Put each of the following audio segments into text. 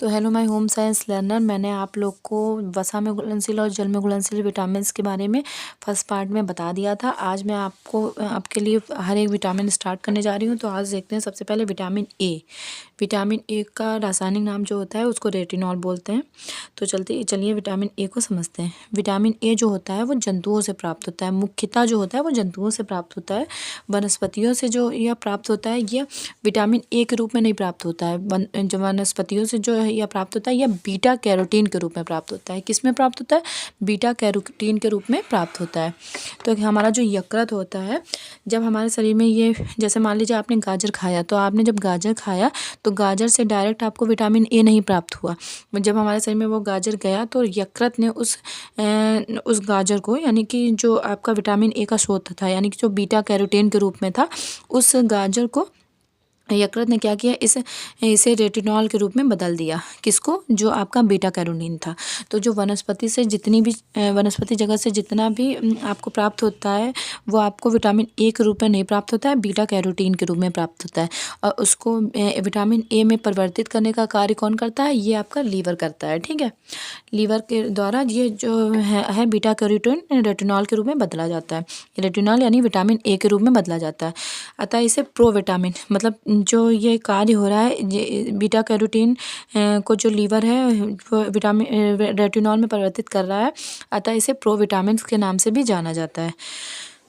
तो hello my home science learner, मैंने आप लोग को वसा में घुलनशील और जल में घुलनशील विटामिन्स के बारे में फर्स्ट पार्ट में बता दिया था। आज मैं आपके लिए हर एक विटामिन स्टार्ट करने जा रही हूँ। तो आज देखते हैं सबसे पहले विटामिन ए। विटामिन ए का रासायनिक नाम जो होता है उसको रेटिनॉल बोलते हैं। तो चलिए विटामिन ए को समझते हैं। विटामिन ए जो होता है वो जंतुओं से प्राप्त होता है, मुख्यतः जो होता है वो जंतुओं से प्राप्त होता है। वनस्पतियों से जो यह प्राप्त होता है यह विटामिन ए के रूप में नहीं प्राप्त होता है। जो वनस्पतियों से जो यह प्राप्त होता है यह बीटा कैरोटीन के रूप में प्राप्त होता है। किस में प्राप्त होता है? बीटा कैरोटीन के रूप में प्राप्त होता है। तो हमारा जो यकृत होता है, जब हमारे शरीर में ये, जैसे मान लीजिए आपने गाजर खाया, तो आपने जब गाजर खाया तो गाजर से डायरेक्ट आपको विटामिन ए नहीं प्राप्त हुआ। जब हमारे शरीर में वो गाजर गया तो यकृत ने उस गाजर को, यानी कि जो आपका विटामिन ए का स्रोत था, यानी कि जो बीटा कैरोटीन के रूप में था, उस गाजर को यकृत ने क्या किया, इसे रेटिनॉल के रूप में बदल दिया। किसको? जो आपका बीटा कैरोटीन था। तो जो वनस्पति से जितनी भी वनस्पति जगत से जितना भी आपको प्राप्त होता है वो आपको विटामिन ए के रूप में नहीं प्राप्त होता है, बीटा कैरोटीन के रूप में प्राप्त होता है। और उसको विटामिन ए में परिवर्तित करने का कार्य कौन करता है? ये आपका लीवर करता है। ठीक है, लीवर के द्वारा ये जो है बीटा कैरोटीन रेटिनॉल के रूप में बदला जाता है। रेटिनॉल यानी विटामिन ए के रूप में बदला जाता है। अतः इसे प्रोविटामिन, मतलब जो ये कार्य हो रहा है बीटा कैरोटीन को जो लीवर है वो विटामिन रेटिनॉल में परिवर्तित कर रहा है, अतः इसे प्रोविटामिन के नाम से भी जाना जाता है।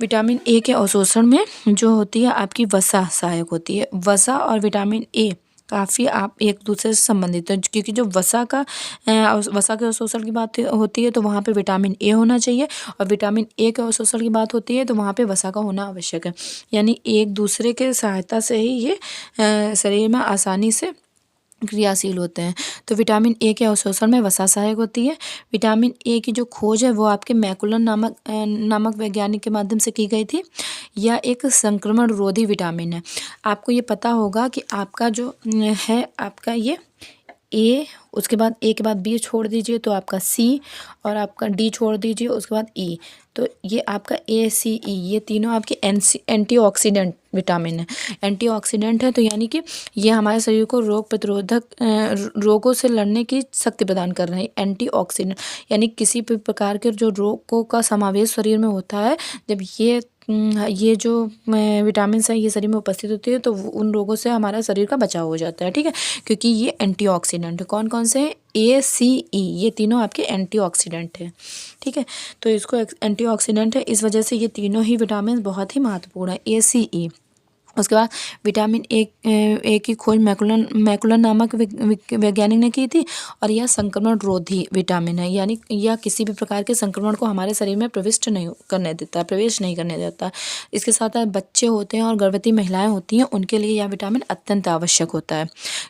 विटामिन ए के अवशोषण में जो होती है आपकी वसा सहायक होती है। वसा और विटामिन ए काफ़ी आप एक दूसरे से संबंधित है, क्योंकि जो वसा के अवशोषण की बात होती है तो वहाँ पे विटामिन ए होना चाहिए, और विटामिन ए के अवशोषण की बात होती है तो वहाँ पे वसा का होना आवश्यक है। यानी एक दूसरे के सहायता से ही ये शरीर में आसानी से क्रियाशील होते हैं। तो विटामिन ए के अवशोषण में वसा सहायक होती है। विटामिन ए की जो खोज है वो आपके मैकुलन नामक वैज्ञानिक के माध्यम से की गई थी। यह एक संक्रमण रोधी विटामिन है। आपको ये पता होगा कि आपका जो है, आपका ये ए, उसके बाद ए के बाद बी छोड़ दीजिए तो आपका सी, और आपका डी छोड़ दीजिए उसके बाद ई, तो ये आपका ए सी ई, ये तीनों आपके एंटीऑक्सीडेंट विटामिन है। एंटीऑक्सीडेंट है तो यानी कि ये हमारे शरीर को रोग प्रतिरोधक रोगों से लड़ने की शक्ति प्रदान कर रहे हैं। एंटीऑक्सीडेंट यानी किसी भी प्रकार के जो रोगों का समावेश शरीर में होता है, जब ये जो विटामिन है ये शरीर में उपस्थित होती है तो उन रोगों से हमारा शरीर का बचाव हो जाता है। ठीक है, क्योंकि ये एंटीऑक्सीडेंट है। कौन कौन से हैं? ए सी ई, ये तीनों आपके एंटीऑक्सीडेंट हैं। ठीक है, तो इसको एंटीऑक्सीडेंट है, इस वजह से ये तीनों ही विटामिन बहुत ही महत्वपूर्ण है, ए सी ई। उसके बाद विटामिन ए की खोज मैकुलन नामक वैज्ञानिक ने की थी, और यह संक्रमण रोधी विटामिन है, यानी यह किसी भी प्रकार के संक्रमण को हमारे शरीर में प्रवेश नहीं करने देता। इसके साथ साथ बच्चे होते हैं और गर्भवती महिलाएं होती हैं, उनके लिए यह विटामिन अत्यंत आवश्यक होता है।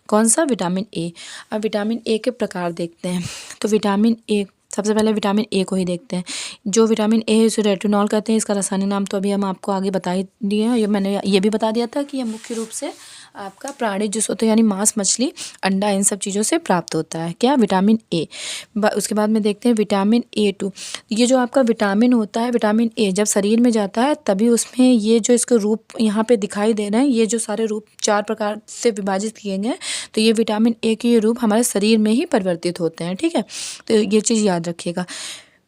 कौन सा? Vitamin A. अब विटामिन ए के प्रकार देखते हैं। तो विटामिन ए, सबसे पहले विटामिन ए को ही देखते हैं। जो विटामिन ए है उसे रेटिनॉल कहते हैं। इसका रासायनिक नाम तो अभी हम आपको आगे बता ही दिए हैं। मैंने ये भी बता दिया था कि यह मुख्य रूप से आपका प्राणी जिस होते हैं, यानी मांस, मछली, अंडा, इन सब चीज़ों से प्राप्त होता है। क्या? Vitamin A. उसके बाद में देखते हैं विटामिन A2। ये जो आपका विटामिन होता है, विटामिन ए, जब शरीर में जाता है तभी उसमें ये जो इसके रूप यहाँ पे दिखाई दे रहे हैं, ये जो सारे रूप 4 प्रकार से विभाजित किए गए हैं, तो ये विटामिन ए के रूप हमारे शरीर में ही परिवर्तित होते हैं। ठीक है, तो ये चीज़ याद रखिएगा।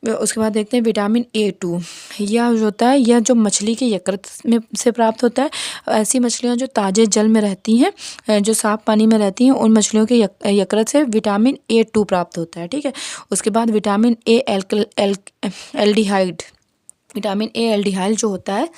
उसके बाद देखते हैं विटामिन A2। यह जो होता है, यह जो मछली के यकृत में से प्राप्त होता है। ऐसी मछलियां जो ताजे जल में रहती हैं, जो साफ पानी में रहती हैं, उन मछलियों के यकृत से विटामिन A2 प्राप्त होता है। ठीक है, उसके बाद vitamin A aldehyde. Vitamin A aldehyde जो होता है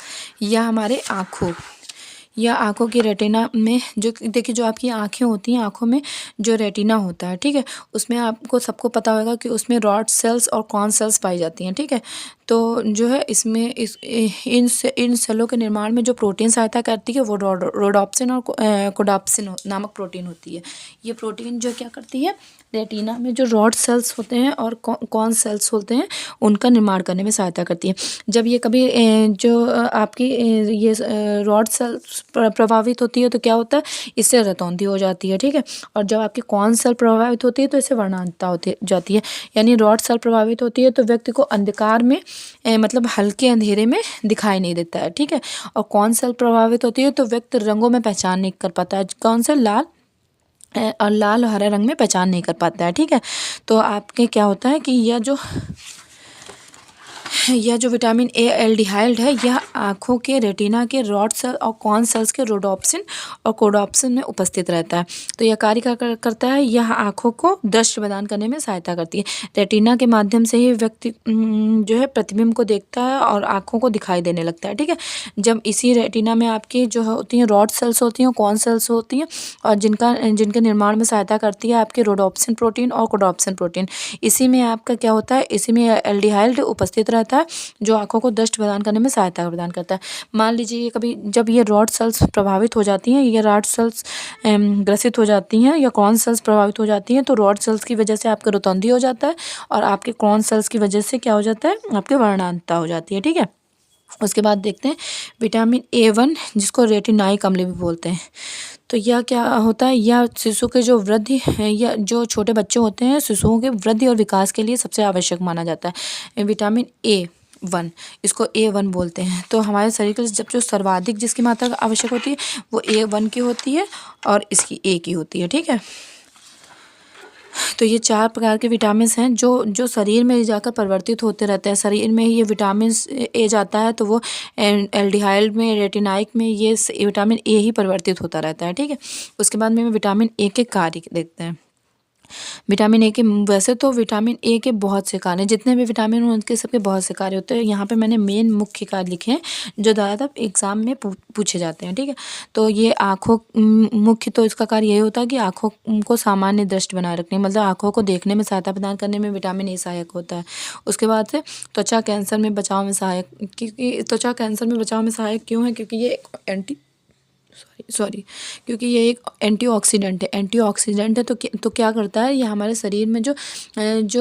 यह हमारे आँखों की रेटिना में, जो देखिए जो आपकी आँखें होती हैं, आँखों में जो रेटिना होता है, ठीक है, उसमें आपको सबको पता होगा कि उसमें रॉड सेल्स और कॉन सेल्स पाई जाती हैं। ठीक है, तो जो है इसमें इन सेलों के निर्माण में जो प्रोटीन सहायता करती है वो रोडोप्सिन और कोडाप्सिन नामक प्रोटीन होती है। ये प्रोटीन जो क्या करती है, रेटिना में जो रॉड सेल्स होते हैं और कॉन सेल्स होते हैं उनका निर्माण करने में सहायता करती है। जब ये कभी जो आपकी ये रॉड सेल्स प्रभावित होती है तो क्या होता है, इससे रतौंधी हो जाती है। ठीक है, और जब आपकी कॉन सेल प्रभावित होती है तो इससे वर्णांतता होती जाती है। यानी रॉड सेल प्रभावित होती है तो व्यक्ति को अंधकार में मतलब हल्के अंधेरे में दिखाई नहीं देता है। ठीक है, और कौन सेल प्रभावित होती है तो व्यक्ति रंगों में पहचान नहीं कर पाता है। कौन से? लाल और लाल और हरे रंग में पहचान नहीं कर पाता है। ठीक है, तो आपके क्या होता है कि यह जो विटामिन ए एल्डिहाइड है, यह आँखों के रेटिना के रॉड सेल और कॉन सेल्स के रोडोप्सिन और कोडोप्सिन में उपस्थित रहता है। तो यह कार्य करता है, यह आँखों को दृष्टि प्रदान करने में सहायता करती है। रेटिना के माध्यम से ही व्यक्ति जो है प्रतिबिंब को देखता है और आँखों को दिखाई देने लगता है। ठीक है, जब इसी रेटिना में आपकी जो होती हैं रॉड सेल्स होती हैं, कॉन सेल्स होती हैं, और जिनके निर्माण में सहायता करती है आपके रोडोप्सिन प्रोटीन और कोडोप्सिन प्रोटीन। इसी में आपका क्या होता है, इसी में एल्डिहाइड उपस्थित रहता है जो आँखों को दृष्टि प्रदान करने में सहायता प्रदान करता है। मान लीजिए ये कभी जब ये रॉड सेल्स प्रभावित हो जाती हैं, ये रॉड सेल्स ग्रसित हो जाती हैं या कॉर्न सेल्स प्रभावित हो जाती हैं, तो रॉड सेल्स की वजह से आपका रोतौंधी हो जाता है और आपके कॉर्न सेल्स की वजह से क्या हो जाता है, आपके वर्णांधता हो जाती है। ठीक है, उसके बाद देखते हैं विटामिन A1 जिसको रेटिनाइक अम्ल भी बोलते हैं। तो यह क्या होता है, यह शिशु के जो वृद्धि या जो छोटे बच्चे होते हैं, शिशुओं के वृद्धि और विकास के लिए सबसे आवश्यक माना जाता है। विटामिन A1, इसको A1 बोलते हैं। तो हमारे शरीर के लिए जब जो सर्वाधिक जिसकी मात्रा आवश्यक होती है वो A1 की होती है और इसकी A की होती है। ठीक है, तो ये 4 प्रकार के विटामिन हैं जो शरीर में जाकर परिवर्तित होते रहते हैं। शरीर में ये विटामिन ए जाता है तो वो एल्डिहाइड में, रेटिनाइक में ये विटामिन ए ही परिवर्तित होता रहता है। ठीक है, उसके बाद में विटामिन ए के कार्य देखते हैं। विटामिन ए के वैसे तो विटामिन ए के बहुत से कार्य हैं, जितने भी विटामिन हैं उनके सबके बहुत से कार्य होते हैं। यहाँ पे मैंने मेन मुख्य कार्य लिखे हैं जो ज़्यादातर एग्जाम में पूछे जाते हैं। ठीक है, तो ये आँखों मुख्य तो इसका कार्य यही होता है कि आँखों को सामान्य दृष्टि बनाए रखने, मतलब आँखों को देखने में सहायता प्रदान करने में विटामिन ए सहायक होता है। उसके बाद से त्वचा कैंसर में बचाव में सहायक, क्योंकि त्वचा कैंसर में बचाव में सहायक क्यों है, क्योंकि ये क्योंकि ये एक एंटीऑक्सीडेंट है। एंटीऑक्सीडेंट है तो क्या करता है, ये हमारे शरीर में जो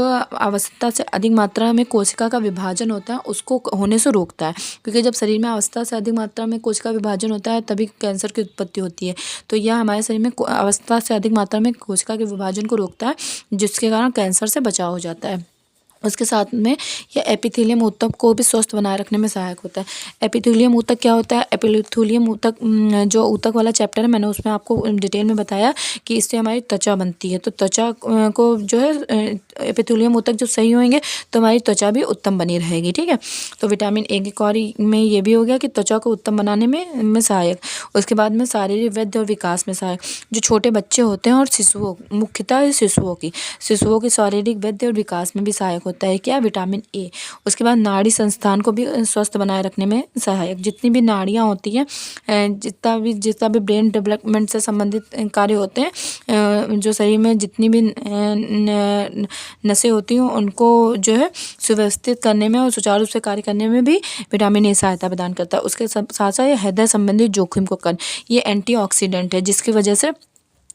आवश्यकता से अधिक मात्रा में कोशिका का विभाजन होता है उसको होने से रोकता है। क्योंकि जब शरीर में आवश्यकता से अधिक मात्रा में कोशिका विभाजन होता है तभी कैंसर की उत्पत्ति होती है। तो यह हमारे शरीर में आवश्यकता से अधिक मात्रा में कोशिका के विभाजन को रोकता है, जिसके कारण कैंसर से बचाव हो जाता है। उसके साथ में यह एपिथेलियम ऊतक को भी स्वस्थ बनाए रखने में सहायक होता है। एपिथेलियम ऊतक क्या होता है, एपिथेलियम ऊतक जो ऊतक वाला चैप्टर है मैंने उसमें आपको डिटेल में बताया कि इससे हमारी त्वचा बनती है। तो त्वचा को जो है एपिथेलियम ऊतक जब सही होंगे तो हमारी त्वचा भी उत्तम बनी रहेगी। ठीक है, तो विटामिन ए के कार्य में ये भी हो गया कि त्वचा को उत्तम बनाने में सहायक। उसके बाद में शारीरिक वृद्धि और विकास में सहायक। जो छोटे बच्चे होते हैं और शिशुओं, मुख्यतः शिशुओं की शारीरिक वृद्धि और विकास में भी सहायक होता है क्या, विटामिन ए। उसके बाद नाड़ी संस्थान को भी स्वस्थ बनाए रखने में सहायक। जितनी भी नाड़ियाँ होती हैं, जितना भी ब्रेन डेवलपमेंट से संबंधित कार्य होते हैं, जो शरीर में जितनी भी नसें होती हैं उनको जो है सुव्यवस्थित करने में और सुचारू रूप से कार्य करने में भी विटामिन ए सहायता प्रदान करता है। उसके साथ साथ ये हृदय संबंधित जोखिम को कम, ये एंटीऑक्सीडेंट है जिसकी वजह से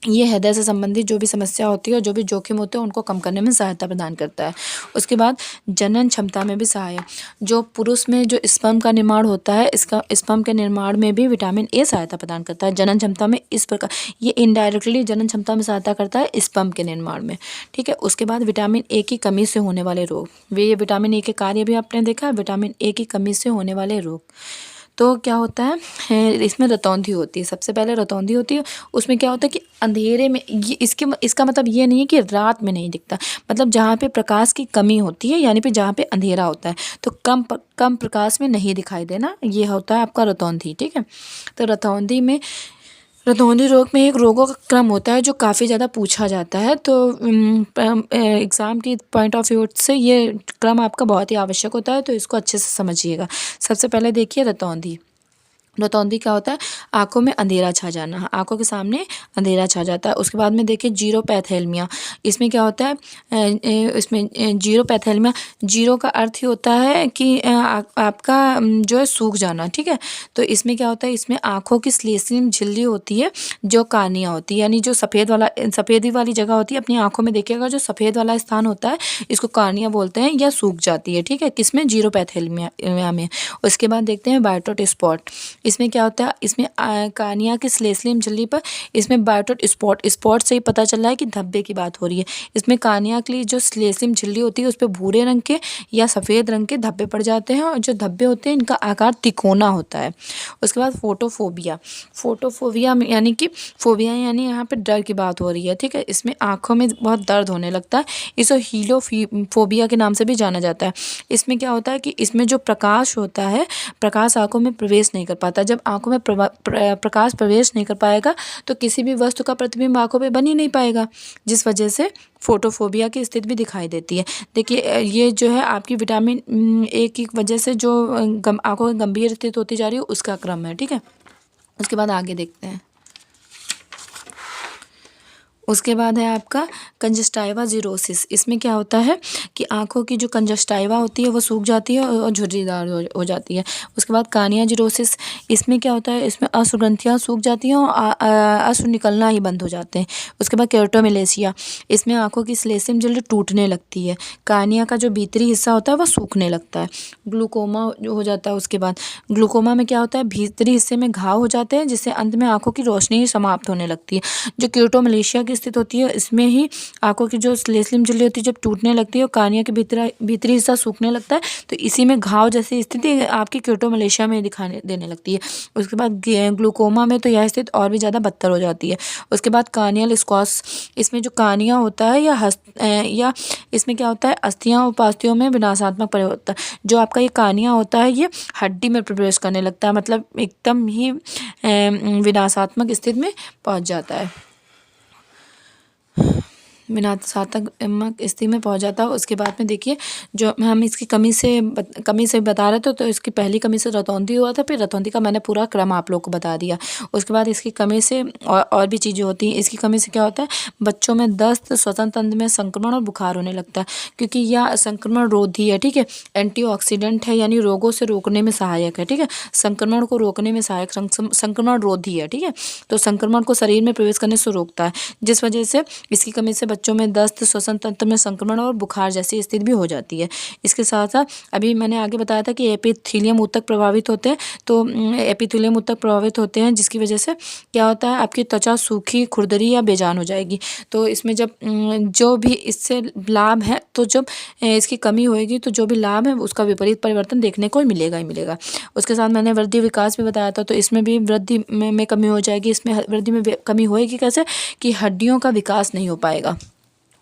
ये हृदय से संबंधित जो भी समस्या होती है और जो भी जोखिम होते हैं उनको कम करने में सहायता प्रदान करता है। उसके बाद जनन क्षमता में भी सहायक। जो पुरुष में जो स्पर्म का निर्माण होता है, इसका स्पर्म के निर्माण में भी विटामिन ए सहायता प्रदान करता है। जनन क्षमता में इस प्रकार ये इनडायरेक्टली जनन क्षमता में सहायता करता है स्पर्म के निर्माण में। ठीक है, उसके बाद विटामिन ए की कमी से होने वाले रोग, ये विटामिन ए के कार्य भी आपने देखा, विटामिन ए की कमी से होने वाले रोग। तो क्या होता है, इसमें रतौंधी होती है। सबसे पहले रतौंधी होती है, उसमें क्या होता है कि अंधेरे में ये इसका मतलब ये नहीं है कि रात में नहीं दिखता, मतलब जहाँ पे प्रकाश की कमी होती है यानी पे जहाँ पे अंधेरा होता है तो कम प्रकाश में नहीं दिखाई देना, ये होता है आपका रतौंधी। ठीक है, तो रतौंधी रोग में एक रोगों का क्रम होता है जो काफ़ी ज़्यादा पूछा जाता है। तो एग्ज़ाम की पॉइंट ऑफ व्यू से ये क्रम आपका बहुत ही आवश्यक होता है, तो इसको अच्छे से समझिएगा। सबसे पहले देखिए रतौंधी क्या होता है, आंखों में अंधेरा छा जाना, आंखों के सामने अंधेरा छा जाता है। उसके बाद में देखिए जीरोपैथेलमिया, इसमें क्या होता है, इसमें जीरोपैथेलमिया, जीरो का अर्थ ही होता है कि आपका जो है सूख जाना। ठीक है, तो इसमें क्या होता है, इसमें आंखों की श्लेष्म झिल्ली होती है जो कार्निया होती है, यानी जो सफ़ेदी वाली जगह होती है, अपनी आंखों में देखिएगा जो सफ़ेद वाला स्थान होता है इसको कार्निया बोलते हैं, या सूख जाती है। ठीक है, किसमें, जीरोपैथेलमिया में। उसके बाद देखते हैं वाइटोट स्पॉट। इसमें क्या होता है, इसमें कार्निया की स्लेस्लियम झिल्ली पर इसमें बायोटिक स्पॉट से ही पता चल रहा है कि धब्बे की बात हो रही है। इसमें कार्निया के लिए जो स्लेस्लियम झिल्ली होती है उस पर भूरे रंग के या सफ़ेद रंग के धब्बे पड़ जाते हैं और जो धब्बे होते हैं इनका आकार तिकोना होता है। उसके बाद फोटोफोबिया। फोटोफोबिया यानी कि फोबिया यानी यहाँ पे डर की बात हो रही है, ठीक है। इसमें आँखों में बहुत दर्द होने लगता है, इसे हीलोफोबिया के नाम से भी जाना जाता है। इसमें क्या होता है कि इसमें जो प्रकाश होता है, प्रकाश आँखों में प्रवेश नहीं कर पाता। जब आँखों में प्रकाश प्रवेश नहीं कर पाएगा तो किसी भी वस्तु का प्रतिबिंब आँखों पे बन ही नहीं पाएगा, जिस वजह से फोटोफोबिया की स्थिति भी दिखाई देती है। देखिए ये जो है आपकी विटामिन ए की वजह से जो आँखों की गंभीर स्थिति होती जा रही है उसका क्रम है, ठीक है। उसके बाद आगे देखते हैं। उसके बाद है आपका कंजस्टाइवा जीरोसिस। इसमें क्या होता है कि आँखों की जो कंजस्टाइवा होती है वो सूख जाती है और झुर्रीदार हो जाती है। उसके बाद कार्निया जीरोसिस, इसमें क्या होता है, इसमें अश्रु ग्रंथियाँ सूख जाती हैं और अश्रु निकलना ही बंद हो जाते हैं। उसके बाद केरोटोमेलेशिया, इसमें आँखों की स्लेसिम झिल्ली टूटने लगती है, कार्निया का जो भीतरी हिस्सा होता है वह सूखने लगता है। ग्लूकोमा जो हो जाता है, उसके बाद ग्लूकोमा में क्या होता है, भीतरी हिस्से में घाव हो जाते हैं जिससे अंत में आँखों की रोशनी ही समाप्त होने लगती है। जो केरोटोमेलेशिया की स्थिति होती है इसमें ही आंखों की जो स्लेस्लिम झिल्ली होती है जब टूटने लगती है और कार्निया के भीतरी हिस्सा सूखने लगता है, तो इसी में घाव जैसी स्थिति आपकी केरोटोमेलेशिया में दिखाने देने लगती है। उसके बाद ग्लूकोमा में तो यह स्थिति और भी ज़्यादा बदतर हो जाती है। उसके बाद कार्नियल स्क्वास, इसमें जो कार्निया होता है या इसमें क्या होता है, अस्थियां और उपास्थियों में विनाशात्मक परिवर्तन। जो आपका ये कार्निया होता है ये हड्डी में प्रवेश करने लगता है, मतलब एकदम ही विनाशात्मक स्थिति में पहुंच जाता है, विनाशात्मक स्थिति में पहुंच जाता है। उसके बाद में देखिए जो हम इसकी कमी से बता रहे थे, तो इसकी पहली कमी से रतौंधी हुआ था, फिर रतौंधी का मैंने पूरा क्रम आप लोग को बता दिया। उसके बाद इसकी कमी से और भी चीज़ें होती हैं। इसकी कमी से क्या होता है, बच्चों में दस्त, श्वसन तंत्र में संक्रमण और बुखार होने लगता है, क्योंकि यह संक्रमण रोधी है, ठीक है। एंटीऑक्सीडेंट है यानी रोगों से रोकने में सहायक है, ठीक है। संक्रमण को रोकने में सहायक, संक्रमण रोधी है, ठीक है। तो संक्रमण को शरीर में प्रवेश करने से रोकता है, जिस वजह से इसकी कमी से बच्चों में दस्त, श्वसन तंत्र में संक्रमण और बुखार जैसी स्थिति भी हो जाती है। इसके साथ साथ अभी मैंने आगे बताया था कि एपिथेलियम ऊतक प्रभावित होते हैं, तो एपिथेलियम ऊतक प्रभावित होते हैं जिसकी वजह से क्या होता है, आपकी त्वचा सूखी, खुरदरी या बेजान हो जाएगी। तो इसमें जब जो भी इससे लाभ है, तो जब इसकी कमी होएगी तो जो भी लाभ है उसका विपरीत परिवर्तन देखने को मिलेगा ही मिलेगा। उसके साथ मैंने वृद्धि विकास भी बताया था, तो इसमें भी वृद्धि में कमी हो जाएगी। इसमें वृद्धि में कमी होएगी कैसे, कि हड्डियों का विकास नहीं हो पाएगा।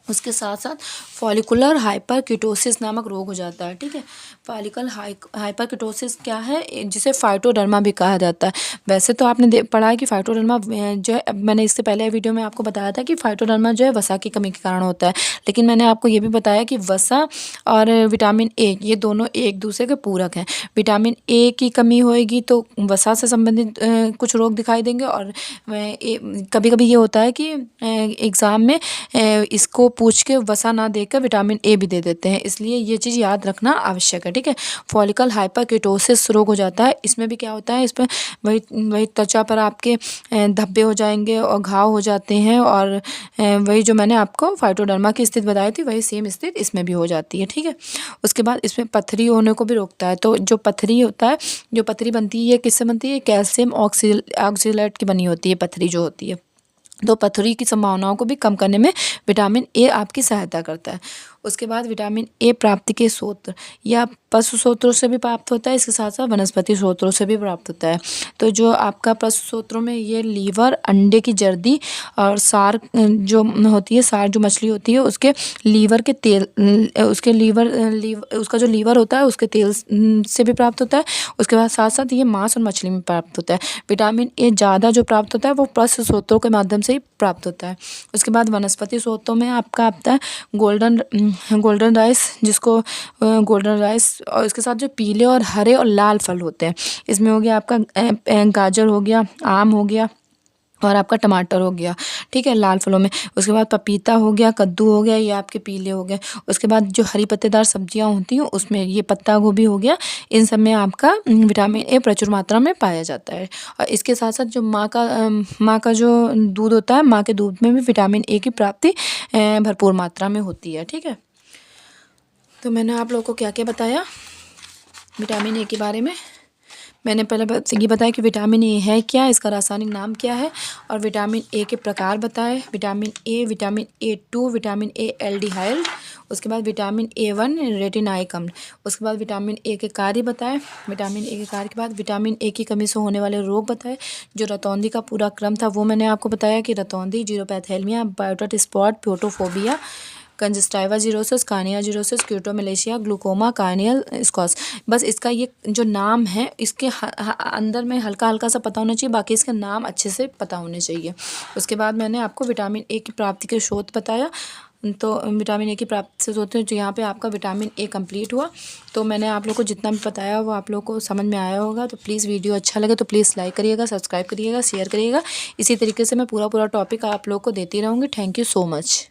उसके साथ साथ फॉलिकुलर हाइपरकिटोसिस नामक रोग हो जाता है, ठीक है। फॉलिकल हाइपरकिटोसिस क्या है, जिसे फाइटोडर्मा भी कहा जाता है। वैसे तो आपने पढ़ा है कि फाइटोडर्मा जो है, मैंने इससे पहले वीडियो में आपको बताया था कि फाइटोडर्मा जो है वसा की कमी के कारण होता है, लेकिन मैंने आपको ये भी बताया कि वसा और विटामिन ए ये दोनों एक दूसरे के पूरक हैं। विटामिन ए की कमी होएगी तो वसा से संबंधित कुछ रोग दिखाई देंगे, और कभी कभी ये होता है कि एग्ज़ाम में इसको पूछ के वसा ना देकर विटामिन ए भी दे देते हैं, इसलिए ये चीज़ याद रखना आवश्यक है, ठीक है। फॉलिकल हाइपरकिटोसिस रोग हो जाता है। इसमें भी क्या होता है, इस पर वही त्वचा पर आपके धब्बे हो जाएंगे और घाव हो जाते हैं, और वही जो मैंने आपको फाइटोडर्मा की स्थिति बताई थी वही सेम स्थिति इसमें भी हो जाती है, ठीक है। उसके बाद इसमें पथरी होने को भी रोकता है। तो जो पथरी होता है, जो पथरी बनती है किससे बनती है, कैल्शियम ऑक्सलेट की बनी होती है पथरी जो होती है। तो पथरी की संभावनाओं को भी कम करने में विटामिन ए आपकी सहायता करता है। उसके बाद विटामिन ए प्राप्ति के स्रोत, या पशु स्रोतों से भी प्राप्त होता है, इसके साथ साथ वनस्पति स्रोतों से भी प्राप्त होता है। तो जो आपका पशु स्रोतों में ये लीवर, अंडे की जर्दी और सार जो होती है, सार जो मछली होती है उसके लीवर के तेल, उसका जो लीवर होता है उसके तेल से भी प्राप्त होता है। उसके बाद साथ साथ ये मांस और मछली में प्राप्त होता है। विटामिन ए ज़्यादा जो प्राप्त होता है वो पशु स्रोतों के माध्यम से ही प्राप्त होता है। उसके बाद वनस्पति स्रोतों में आपका आता है गोल्डन राइस, जिसको गोल्डन राइस, और इसके साथ जो पीले और हरे और लाल फल होते हैं, इसमें हो गया आपका गाजर हो गया, आम हो गया और आपका टमाटर हो गया, ठीक है, लाल फलों में। उसके बाद पपीता हो गया, कद्दू हो गया, ये आपके पीले हो गए। उसके बाद जो हरी पत्तेदार सब्जियां होती हैं उसमें ये पत्ता गोभी हो गया, इन सब में आपका विटामिन ए प्रचुर मात्रा में पाया जाता है। और इसके साथ साथ जो माँ का जो दूध होता है, माँ के दूध में भी विटामिन ए की प्राप्ति भरपूर मात्रा में होती है, ठीक है। तो मैंने आप लोगों को क्या क्या बताया विटामिन ए के बारे में। मैंने पहले ये बताया कि विटामिन ए है क्या, इसका रासायनिक नाम क्या है, और विटामिन ए के प्रकार बताए। Vitamin A2, vitamin A aldehyde, उसके बाद विटामिन A1 रेटिनाइक अम्ल, उसके बाद विटामिन ए के कार्य बताए। विटामिन ए के कार्य के बाद विटामिन ए की कमी से होने वाले रोग बताए। जो रतौंधी का पूरा क्रम था वो मैंने आपको बताया कि रतौंधी, xerophthalmia, biotic spot, photophobia, conjunctiva xerosis, cornea xerosis, keratomalacia, glaucoma, corneal scars. बस इसका ये जो नाम है इसके अंदर में हल्का हल्का सा पता होना चाहिए, बाकी इसका नाम अच्छे से पता होने चाहिए। उसके बाद मैंने आपको विटामिन ए की प्राप्ति के स्रोत बताया। तो विटामिन ए की प्राप्ति से होते हैं, जो यहाँ पे आपका विटामिन ए कंप्लीट हुआ। तो मैंने आप लोग को जितना भी बताया वो आप लोग को समझ में आया होगा। तो प्लीज़ वीडियो अच्छा लगे तो प्लीज़ लाइक करिएगा, सब्सक्राइब करिएगा, शेयर करिएगा। इसी तरीके से मैं पूरा टॉपिक आप लोग को देती रहूँगी। Thank you so much.